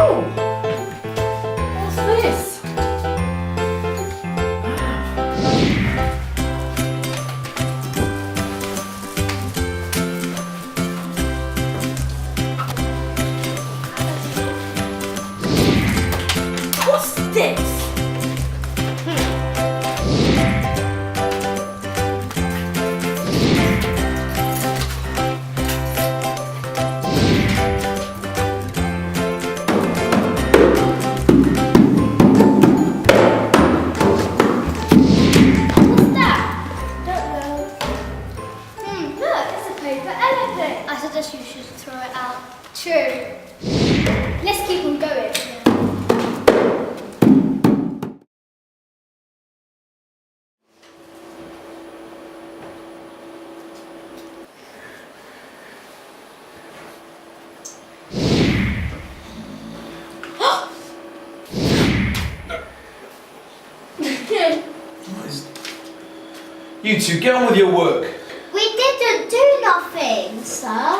Oh! What's this? What's this? What's that? Don't know. Look, it's a paper elephant. I suggest you should throw it out. True. Let's keep on going. You two, get on with your work. We didn't do nothing, sir.